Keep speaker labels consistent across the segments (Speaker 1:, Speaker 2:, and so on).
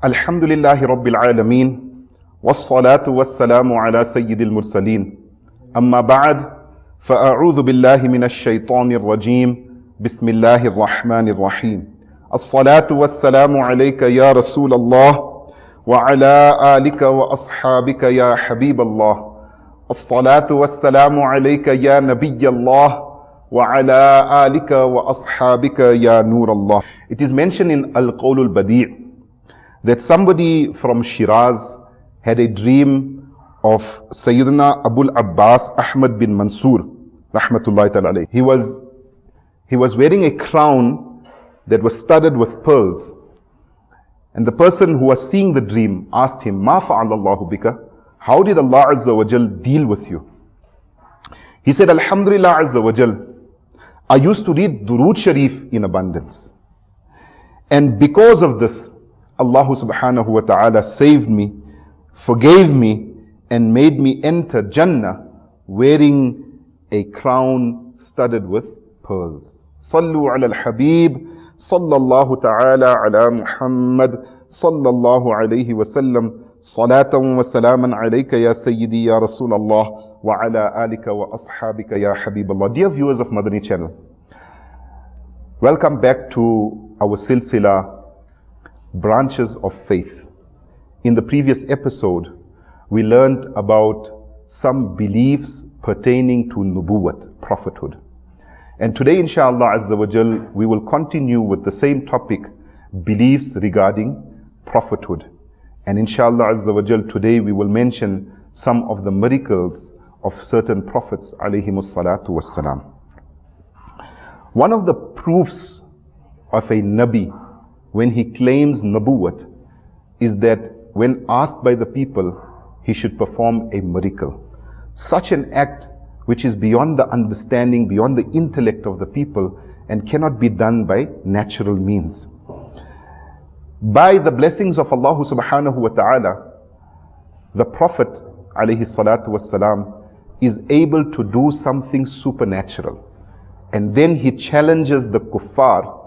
Speaker 1: الحمدللہ رب العالمین والصلاة والسلام على سید المرسلین اما بعد فاعوذ باللہ من الشیطان الرجیم بسم اللہ الرحمن الرحیم الصلاة والسلام علیک یا رسول اللہ وعلى آلک واصحابک یا حبیب اللہ الصلاة والسلام علیک یا نبی اللہ وعلى آلک واصحابک یا نور اللہ. It is mentioned in Al-Qawl al-Badi' that somebody from Shiraz had a dream of Sayyidina Abul Abbas Ahmad bin Mansur, rahmatullahi ta'ala alayhi. He was wearing a crown that was studded with pearls. And the person who was seeing the dream asked him, Ma fa'alallahu bika? How did Allah Azza wa Jal deal with you? He said, Alhamdulillah Azza wa Jal, I used to read Durood Sharif in abundance. And because of this, Allah subhanahu wa ta'ala saved me, forgave me, and made me enter Jannah wearing a crown studded with pearls. Sallu ala الحبيب sallallahu ta'ala ala Muhammad sallallahu alayhi wasallam salatan wa salaman alayka ya sayyidi ya Rasulallah wa ala alika wa ashabika ya Habiballah. Dear viewers of Madani channel, welcome back to our silsila Branches of Faith. In the previous episode, we learned about some beliefs pertaining to Nubuwwat, Prophethood. And today, inshallah Azza wa Jal, we will continue with the same topic, beliefs regarding Prophethood. And inshallah Azza wa Jal, today we will mention some of the miracles of certain prophets, alayhimus salatu wassalam. One of the proofs of a Nabi when he claims Nubuwwat is that when asked by the people, he should perform a miracle. Such an act which is beyond the understanding, beyond the intellect of the people, and cannot be done by natural means. By the blessings of Allah subhanahu wa ta'ala, the Prophet alayhi salatu wassalam is able to do something supernatural. And then he challenges the kuffar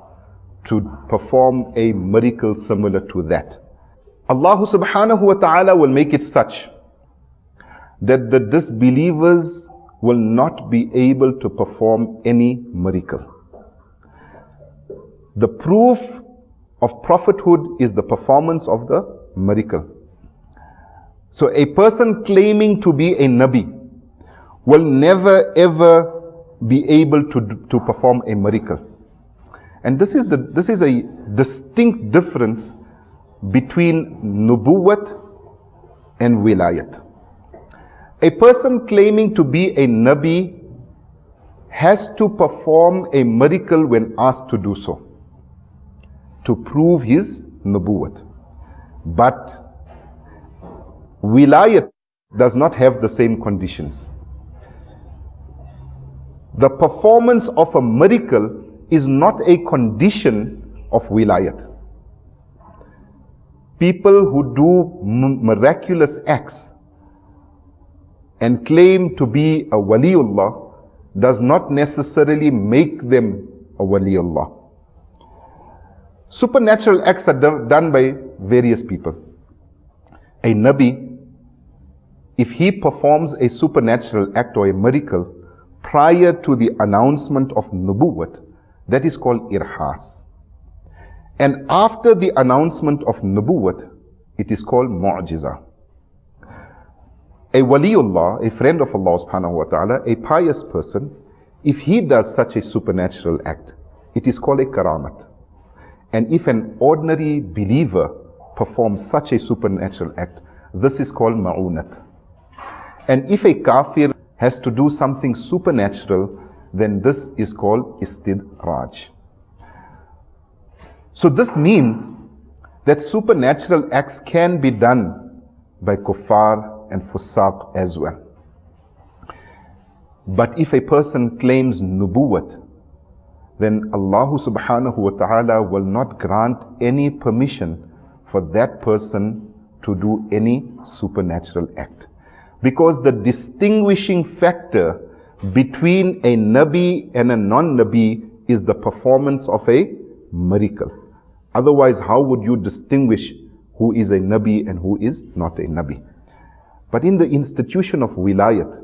Speaker 1: to perform a miracle similar to that. Allah subhanahu wa ta'ala will make it such that the disbelievers will not be able to perform any miracle. The proof of prophethood is the performance of the miracle. So a person claiming to be a Nabi will never ever be able to perform a miracle. And this is a distinct difference between Nubuwwat and Wilayat. A person claiming to be a Nabi has to perform a miracle when asked to do so, to prove his Nubuwwat. But Wilayat does not have the same conditions. The performance of a miracle is not a condition of Wilayat. People who do miraculous acts and claim to be a Waliullah does not necessarily make them a Waliullah. Supernatural acts are done by various people. A Nabi, if he performs a supernatural act or a miracle prior to the announcement of Nubuwwat, that is called Irhas. And after the announcement of Nubuwwat, it is called Mu'jiza. A Waliullah, a friend of Allah subhanahu wa ta'ala, a pious person, if he does such a supernatural act, it is called a Karamat. And if an ordinary believer performs such a supernatural act, this is called Ma'unat. And if a kafir has to do something supernatural, then this is called Istidraj. So this means that supernatural acts can be done by kuffar and fusaq as well. But if a person claims Nubuwwat, then Allah subhanahu wa ta'ala will not grant any permission for that person to do any supernatural act. Because the distinguishing factor between a Nabi and a non-Nabi is the performance of a miracle. Otherwise, how would you distinguish who is a Nabi and who is not a Nabi. But in the institution of wilayat,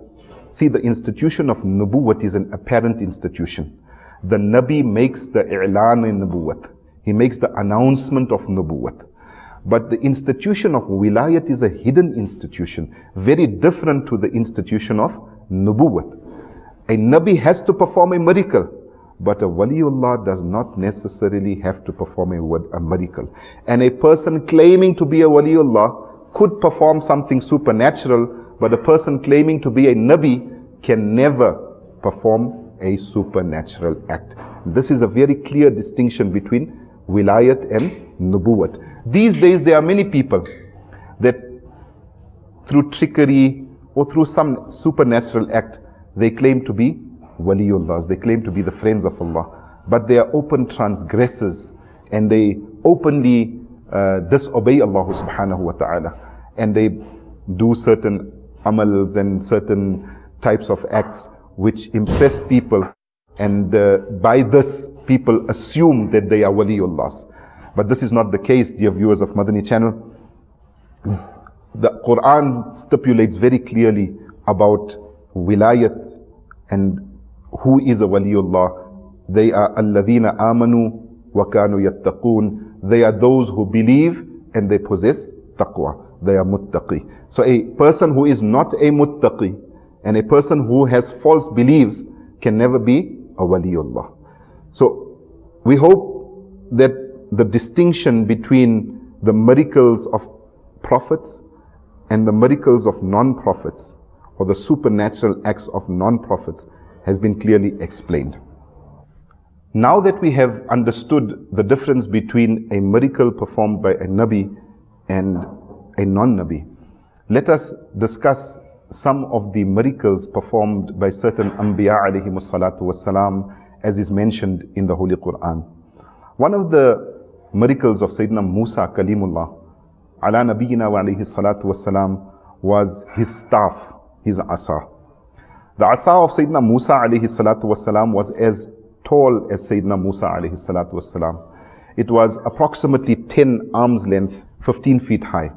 Speaker 1: see, the institution of nubuwwat is an apparent institution. The Nabi makes the i'lan in nubuwwat. He makes the announcement of nubuwwat. But the institution of wilayat is a hidden institution, very different to the institution of nubuwwat. A Nabi has to perform a miracle, but a waliullah does not necessarily have to perform a miracle. And a person claiming to be a waliullah could perform something supernatural, but a person claiming to be a Nabi can never perform a supernatural act. This is a very clear distinction between wilayat and nubuwwat. These days there are many people that through trickery or through some supernatural act, they claim to be waliullahs, they claim to be the friends of Allah, but they are open transgressors and they openly disobey Allah subhanahu wa ta'ala, and they do certain amals and certain types of acts which impress people, and by this people assume that they are waliullahs. But this is not the case, dear viewers of Madani channel. The Quran stipulates very clearly about wilayat and who is a waliullah. They are alladhina amanu wa kanu yattaqoon. They are those who believe and they possess taqwa. They are muttaqi. So a person who is not a muttaqi and a person who has false beliefs can never be a waliullah. So we hope that the distinction between the miracles of prophets and the miracles of non-prophets, or the supernatural acts of non-prophets, has been clearly explained. Now that we have understood the difference between a miracle performed by a Nabi and a non-Nabi, let us discuss some of the miracles performed by certain Anbiya alayhimus salatu wassalam, as is mentioned in the Holy Quran. One of the miracles of Sayyidina Musa Kalimullah ala nabiyyina wa alayhi salatu wassalam was his staff, his asa. The asa of Sayyidina Musa alayhi salatu wassalam was as tall as Sayyidina Musa alayhi salatu wassalam. It was approximately 10 arms length, 15 feet high.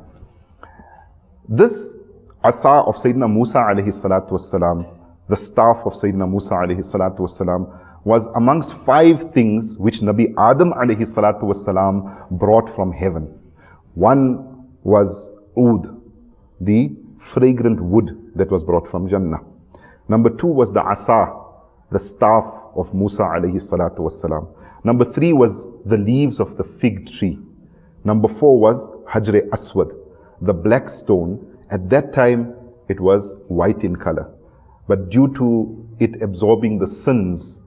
Speaker 1: This asa of Sayyidina Musa alayhi salatu wassalam, the staff of Sayyidina Musa alayhi salatu wassalam, was amongst 5 things which Nabi Adam alayhi salatu wassalam brought from heaven. One was oud, the fragrant wood that was brought from Jannah. Number 2 was the asa, the staff of Musa alayhi salatu wassalam. Number 3 was the leaves of the fig tree. Number 4 was Hajr Aswad, the black stone. At that time it was white in color, but due to it absorbing the sins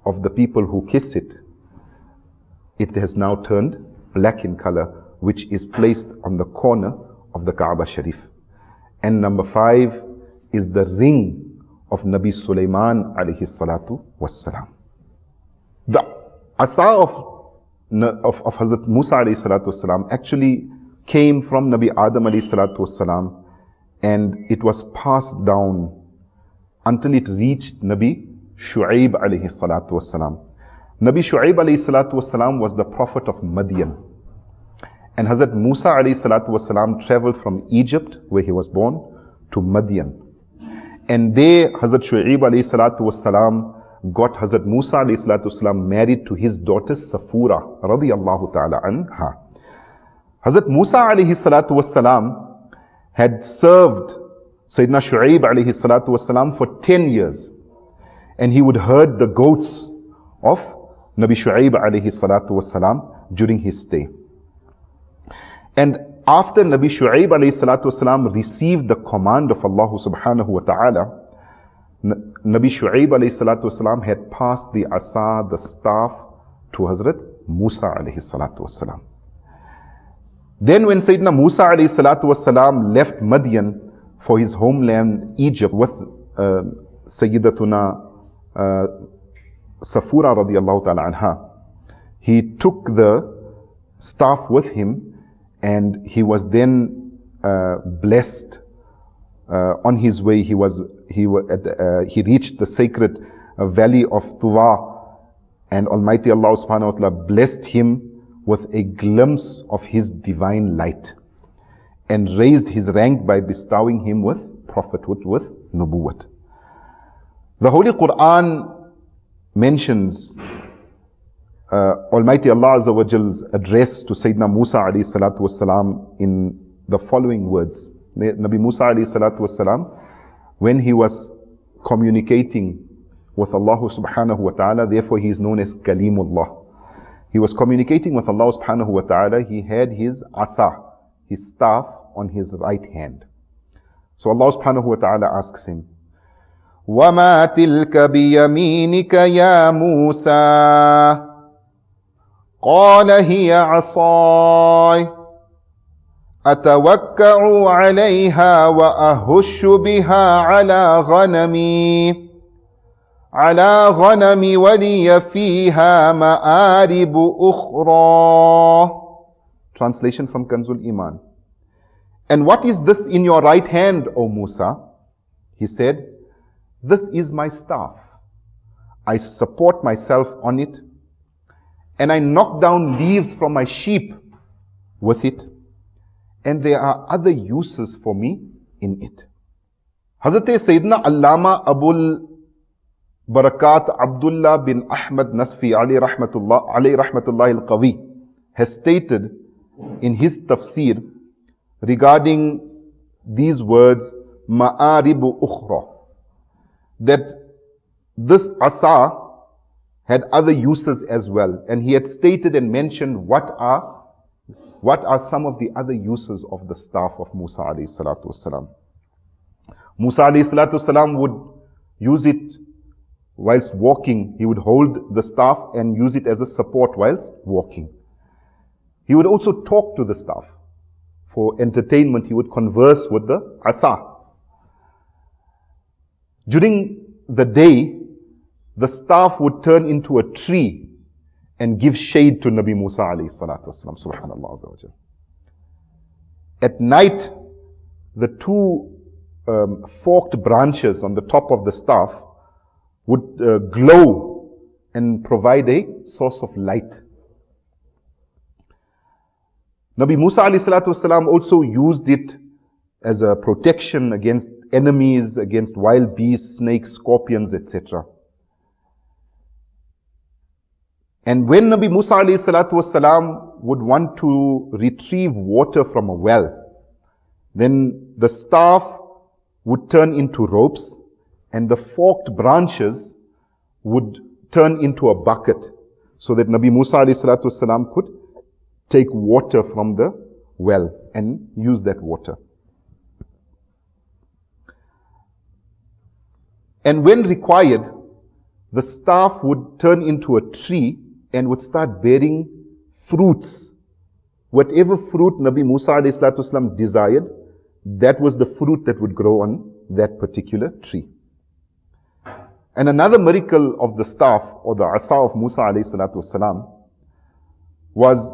Speaker 1: of the people who kiss it, it has now turned black in color, which is placed on the corner of the Kaaba Sharif. And number 5 is the ring of Nabi Sulaiman alayhi salatu wassalam. The asa of Hazrat Musa alayhi salatu wassalam actually came from Nabi Adam alayhi salatu wassalam, and it was passed down until it reached Nabi Shu'aib alayhi salatu wassalam. Nabi Shu'aib alayhi salatu wassalam was the prophet of Madian. And Hazrat Musa alayhi salatu wassalam traveled from Egypt, where he was born, to Madian. And there Hazrat Shu'aib alayhi salatu wassalam got Hazrat Musa alayhi salatu wassalam married to his daughter Safura radiyallahu ta'ala anha. Hazrat Musa alayhi salatu wassalam had served Sayyidina Shu'aib alayhi salatu wassalam for 10 years. And he would herd the goats of Nabi Shu'aib alayhi salatu wassalam during his stay. And after Nabi Shu'aib alayhi salatu wassalam received the command of Allah subhanahu wa ta'ala, Nabi Shu'aib alayhi salatu wassalam had passed the asa, the staff, to Hazrat Musa alayhi salatu wassalam. Then when Sayyidina Musa alayhi salatu wassalam left Madian for his homeland Egypt with Sayyidatuna Safura radiyallahu ta'ala anha, he took the staff with him, and he was then blessed on his way. He reached the sacred valley of Tuwa, and Almighty Allah subhanahu wa ta'ala blessed him with a glimpse of his divine light, and raised his rank by bestowing him with prophethood, with nubuwwat. The Holy Quran mentions Almighty Allah Azza wa Jal's address to Sayyidina Musa alayhi salatu wasalam in the following words. Nabi Musa alayhi salatu wasalam, when he was communicating with Allah subhanahu wa ta'ala, therefore he is known as Kalimullah. He was communicating with Allah subhanahu wa ta'ala. He had his asa, his staff, on his right hand. So Allah subhanahu wa ta'ala asks him, وَمَا تِلْكَ بِيَمِينِكَ يَا مُوسَى قَالَ هِيَ عَصَايَ أَتَوَكَّعُ عَلَيْهَا وَأَهُشُّ بِهَا عَلَى غَنَمِ وَلِيَ فِيهَا مَآرِبُ أُخْرَى. Translation from Kanzul Iman. And what is this in your right hand, O Musa? He said, this is my staff. I support myself on it, and I knock down leaves from my sheep with it, and there are other uses for me in it. Hazrat Sayyidina Allama Abul Barakat Abdullah bin Ahmad Nasfi alayhi rahmatullah al-Qawi has stated in his tafsir regarding these words, ma'aribu ukhra, that this asa had other uses as well. And he had stated and mentioned what are some of the other uses of the staff of Musa alayhi salatu wasalam. Musa alayhi salatu wasalam would use it whilst walking. He would hold the staff and use it as a support whilst walking. He would also talk to the staff. For entertainment, he would converse with the asa. During the day, the staff would turn into a tree and give shade to Nabi Musa alayhi salatu wasalam, subhanallah azza wa jal. At night, the two forked branches on the top of the staff would glow and provide a source of light. Nabi Musa alayhi salatu wasalam also used it as a protection against enemies, against wild beasts, snakes, scorpions, etc. And when Nabi Musa alayhi salatu wasalam would want to retrieve water from a well, then the staff would turn into ropes and the forked branches would turn into a bucket, so that Nabi Musa alayhi salatu wasalam could take water from the well and use that water. And when required, the staff would turn into a tree and would start bearing fruits. Whatever fruit Nabi Musa alayhi salatu wasalam desired, that was the fruit that would grow on that particular tree. And another miracle of the staff, or the asa of Musa alayhi salatu wasalam, was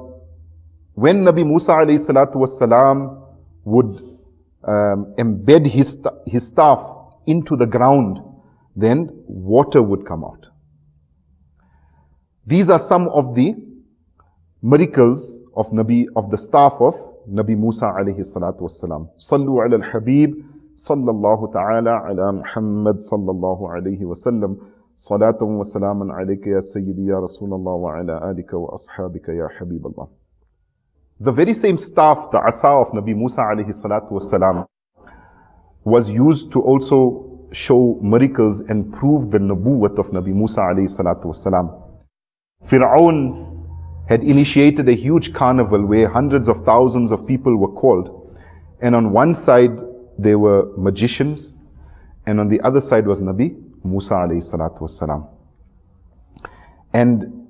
Speaker 1: when Nabi Musa alayhi salatu wasalam would embed his staff into the ground, then water would come out. These are some of the miracles of the staff of Nabi Musa alayhi salatu wasalam. Sallu ala الحبيب sallallahu ta'ala ala محمد sallallahu alayhi wasallam. Salatan wa salaman alayka ya sayyidi ya Rasulallah wa ala alika wa ashabika ya Habib Allah. The very same staff, the asa of Nabi Musa alayhi salatu wasalam, was used to also show miracles and prove the nubuwwat of Nabi Musa alayhi salatu wasalam. Fir'aun had initiated a huge carnival where hundreds of thousands of people were called, and on one side there were magicians, and on the other side was Nabi Musa alayhi salatu wasalam. And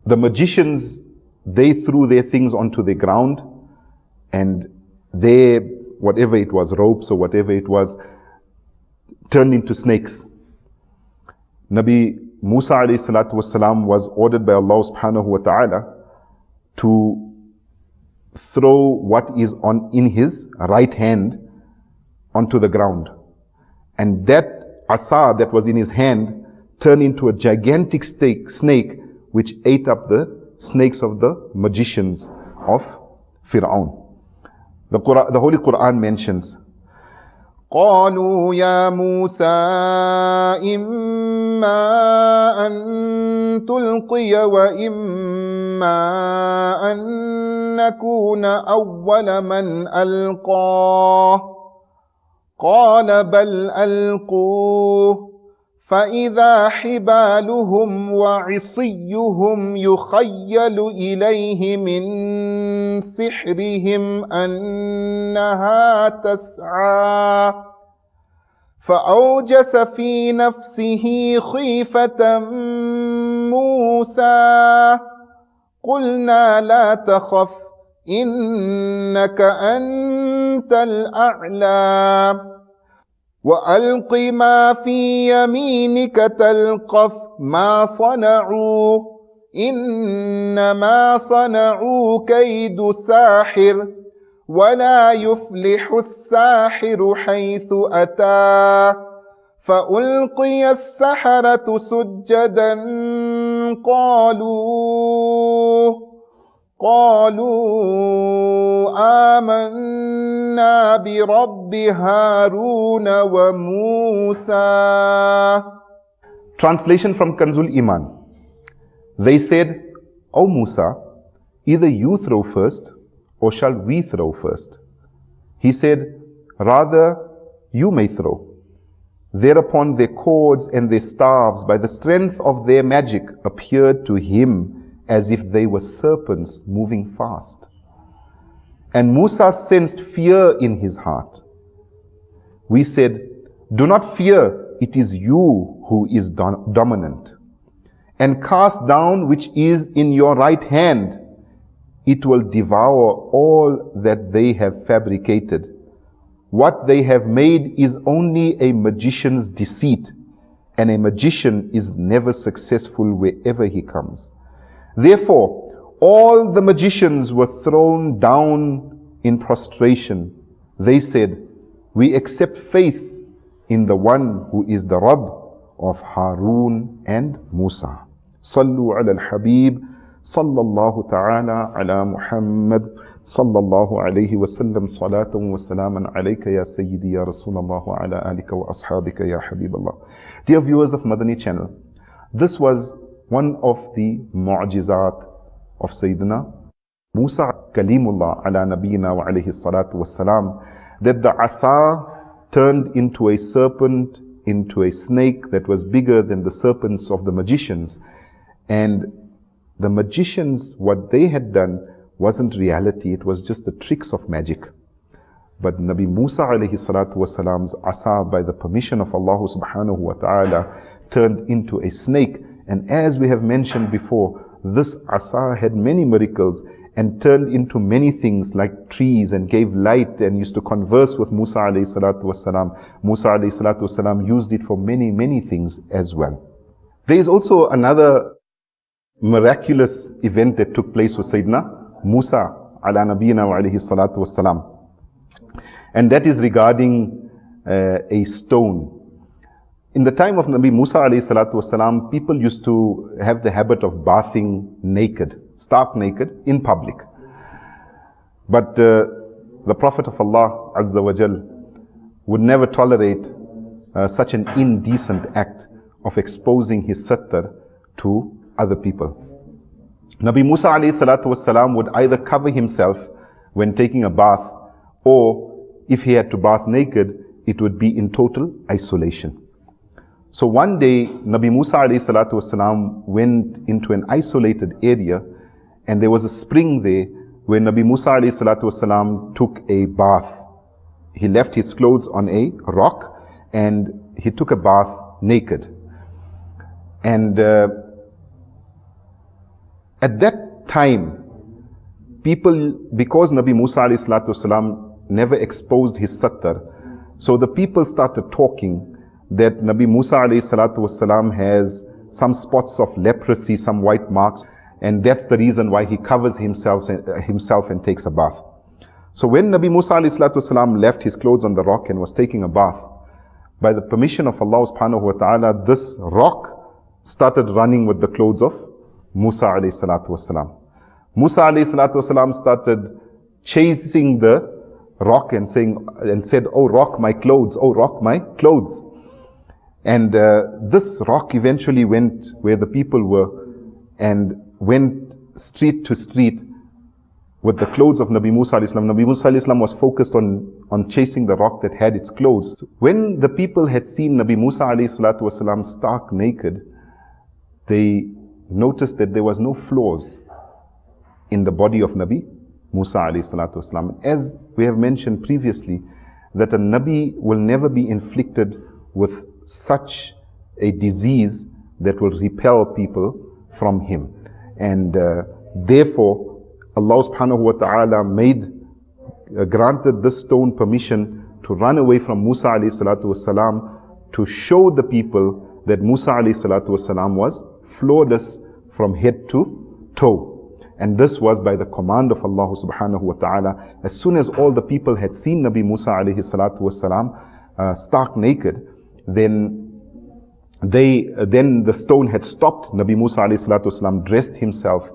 Speaker 1: the magicians, they threw their things onto the ground, and they, whatever it was, ropes or whatever it was, turned into snakes. Nabi Musa alayhi salatu wasalam was ordered by Allah subhanahu wa ta'ala to throw what is in his right hand onto the ground. And that asa that was in his hand turned into a gigantic snake which ate up the snakes of the magicians of Fir'aun. The Holy Quran mentions, قالوا يا موسى إما أن تلقي وإما أن نكون أول من ألقى قال بل ألقوه فإذا حبالهم وعصيهم يخيل إليه من سحرهم أنها تسعى فأوجس في نفسه خيفة موسى قلنا لا تخف إنك أنت الأعلى وألق ما في يمينك تلقف ما صنعوا إنما صنعوا كيد ساحر ولا يفلح الساحر حيث أتى فألقي السحرة سجدا قالوا آمنا برب هارون وموسى. Translation from Kanzul Iman. They said, O Musa, either you throw first or shall we throw first? He said, rather you may throw. Thereupon their cords and their staves by the strength of their magic appeared to him as if they were serpents moving fast. And Musa sensed fear in his heart. We said, do not fear, it is you who is dominant. And cast down which is in your right hand, it will devour all that they have fabricated. What they have made is only a magician's deceit, and a magician is never successful wherever he comes. Therefore, all the magicians were thrown down in prostration. They said, we accept faith in the one who is the Rabb of Harun and Musa. Sallu ala الحبيب sallallahu ta'ala ala Muhammad sallallahu alayhi wasallam salatan wa salaman alayka ya sayyidi ya Rasulallah wa ala alika wa ashabika ya Habiballah. Dear viewers of Madani channel, this was one of the mu'jizat of Sayyidina Musa Kalimullah ala nabiyina wa alayhi salatu wassalam, that the asa turned into a serpent, into a snake that was bigger than the serpents of the magicians. And the magicians, what they had done wasn't reality, it was just the tricks of magic. But Nabi Musa alayhi salatu wassalam's asa, by the permission of Allah subhanahu wa ta'ala, turned into a snake. And as we have mentioned before, this asa had many miracles and turned into many things like trees and gave light and used to converse with Musa alayhi salatu wassalam. Musa alayhi salatu wassalam used it for many, many things as well. There is also another miraculous event that took place with Sayyidina Musa ala nabiyina wa alayhi salatu wassalam. And that is regarding a stone. In the time of Nabi Musa alayhi salatu wasalam, people used to have the habit of bathing naked, stark naked, in public. But the Prophet of Allah Azza wa Jal would never tolerate such an indecent act of exposing his sattar to other people. Nabi Musa alayhi salatu wasalam would either cover himself when taking a bath, or if he had to bath naked, it would be in total isolation. So one day, Nabi Musa alayhi salatu wasalam went into an isolated area, and there was a spring there where Nabi Musa alayhi salatu wasalam took a bath. He left his clothes on a rock and he took a bath naked. And at that time, people, because Nabi Musa alayhi salatu wasalam never exposed his sattar, so the people started talking that Nabi Musa alayhi salatu wasalam has some spots of leprosy, some white marks, and that's the reason why he covers himself and takes a bath. So when Nabi Musa alayhi salatu wasalam left his clothes on the rock and was taking a bath, by the permission of Allah subhanahu wa ta'ala, this rock started running with the clothes of Musa alayhi salatu wasalam. Musa alayhi salatu wasalam started chasing the rock and said, "Oh rock, my clothes, oh rock, my clothes." And this rock eventually went where the people were and went street to street with the clothes of Nabi Musa alayhi salam. Nabi Musa alayhi salam was focused on chasing the rock that had its clothes. When the people had seen Nabi Musa alayhi salatu wasalam stark naked, they noticed that there was no flaws in the body of Nabi Musa alayhi salatu wasalam. As we have mentioned previously, that a Nabi will never be inflicted with such a disease that will repel people from him. And therefore, Allah subhanahu wa ta'ala granted this stone permission to run away from Musa alayhi salatu wasalam, to show the people that Musa alayhi salatu wasalam was flawless from head to toe. And this was by the command of Allah subhanahu wa ta'ala. As soon as all the people had seen Nabi Musa alayhi salatu wasalam stark naked, then the stone had stopped. Nabi Musa alayhi salatu wasalam dressed himself,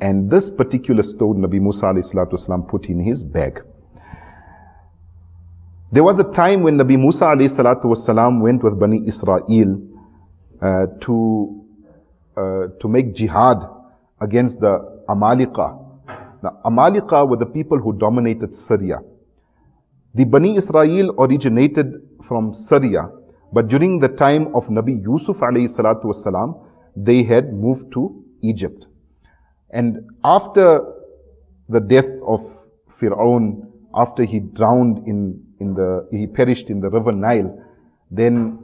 Speaker 1: and this particular stone Nabi Musa alayhi salatu wasalam put in his bag. There was a time when Nabi Musa alayhi salatu wasalam went with Bani Israel to make jihad against the Amalika. The Amalika were the people who dominated Syria. The Bani Israel originated from Syria, but during the time of Nabi Yusuf alayhi salatu wasalam, they had moved to Egypt. And after the death of Fir'aun, after he drowned he perished in the river Nile, then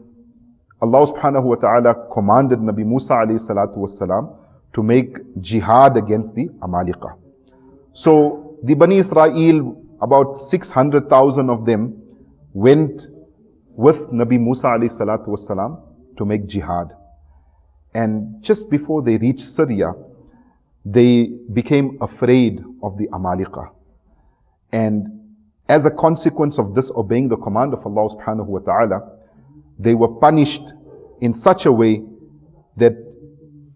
Speaker 1: Allah subhanahu wa ta'ala commanded Nabi Musa alayhi salatu wasalam to make jihad against the Amalika. So the Bani Israel, about 600,000 of them, went with Nabi Musa alayhi salatu wasalam to make jihad. And just before they reached Syria, they became afraid of the Amalika. And as a consequence of disobeying the command of Allah subhanahu wa ta'ala, they were punished in such a way that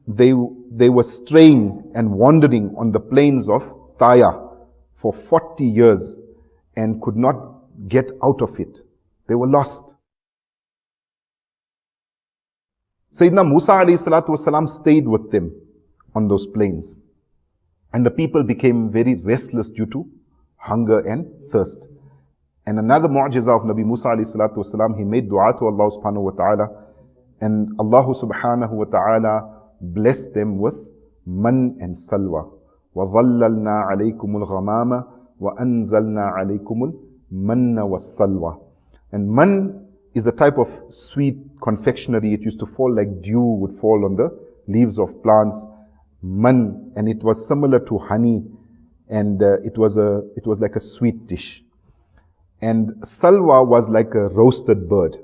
Speaker 1: they were straying and wandering on the plains of Taya for 40 years and could not get out of it. They were lost. Sayyidina Musa alayhi salatu wasalam stayed with them on those plains. And the people became very restless due to hunger and thirst. And another mu'jiza of Nabi Musa alayhi salatu wasalam, he made dua to Allah subhanahu wa ta'ala, and Allah subhanahu wa ta'ala blessed them with man and salwa. وَظَلَّلْنَا عَلَيْكُمُ الْغَمَامَ وَأَنزَلْنَا عَلَيْكُمُ الْمَنَّ وَالسَّلْوَى. And man is a type of sweet confectionery. It used to fall like dew would fall on the leaves of plants. Man, and it was similar to honey, and it was like a sweet dish. And salwa was like a roasted bird.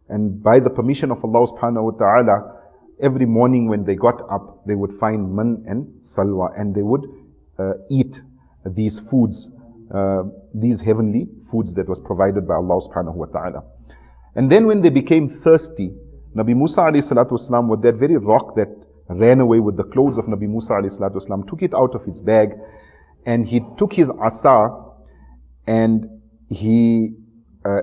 Speaker 1: And by the permission of Allah subhanahu wa ta'ala, every morning when they got up, they would find man and salwa, and they would eat these foods, these heavenly foods that was provided by Allah subhanahu wa ta'ala. And then when they became thirsty, Nabi Musa alayhi salatu wasalam, with that very rock that ran away with the clothes of Nabi Musa alayhi salatu wasalam, took it out of its bag, and he took his asa and he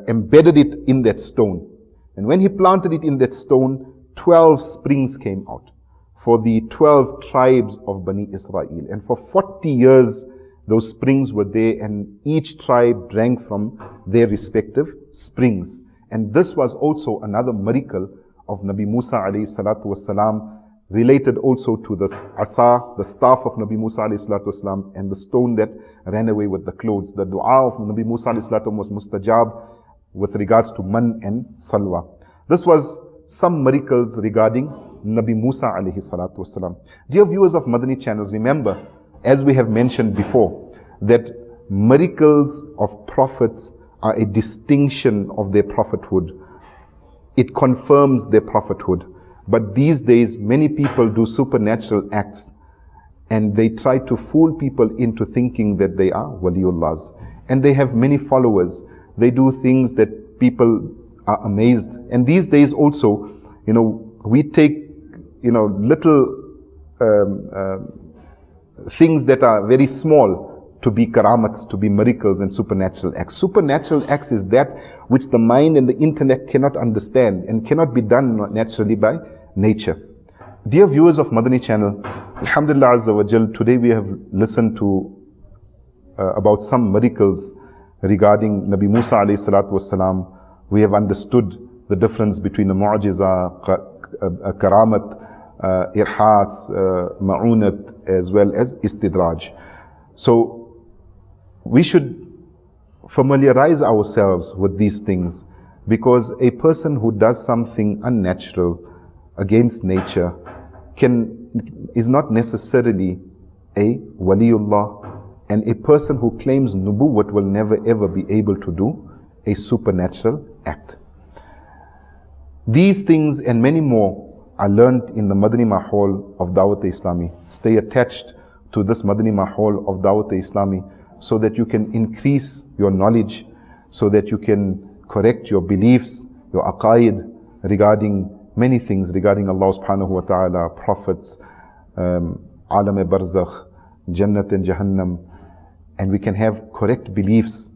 Speaker 1: embedded it in that stone. And when he planted it in that stone, 12 springs came out for the 12 tribes of Bani Israel. And for 40 years, those springs were there, and each tribe drank from their respective springs. And this was also another miracle of Nabi Musa alayhi salatu wasalam, related also to the asa, the staff of Nabi Musa alayhi salatu wasalam, and the stone that ran away with the clothes. The dua of Nabi Musa alayhi salatu was mustajab with regards to man and salwa. This was some miracles regarding Nabi Musa alayhi salatu wasalam. Dear viewers of Madani channel, remember, as we have mentioned before, that miracles of prophets are a distinction of their prophethood. It confirms their prophethood. But these days, many people do supernatural acts, and they try to fool people into thinking that they are waliullahs. And they have many followers. They do things that people are amazed. And these days also, we take, little things that are very small to be karamats, to be miracles and supernatural acts. Supernatural acts is that which the mind and the intellect cannot understand and cannot be done naturally by nature. Dear viewers of Madani channel, Alhamdulillah Azza wa Jal, today we have listened to about some miracles regarding Nabi Musa alayhi salatu wassalam. We have understood the difference between a mu'jiza, karamat, irhas, ma'unat, as well as istidraj. So we should familiarize ourselves with these things, because a person who does something unnatural against nature is not necessarily a waliullah, and a person who claims nubuwwat will never ever be able to do a supernatural act. These things and many more are learned in the Madani Mahol of Dawat-e-Islami. Stay attached to this Madani Mahol of Dawat-e-Islami so that you can increase your knowledge, so that you can correct your beliefs, your aqaid regarding many things, regarding Allah subhanahu wa ta'ala, prophets, alam-e-barzakh, Jannat and Jahannam, and we can have correct beliefs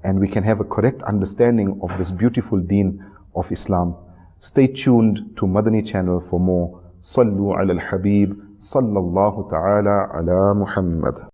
Speaker 1: and we can have a correct understanding of this beautiful deen of Islam. Stay tuned to Madani channel for more. Sallu ala الحبيب, sallallahu ta'ala ala Muhammad.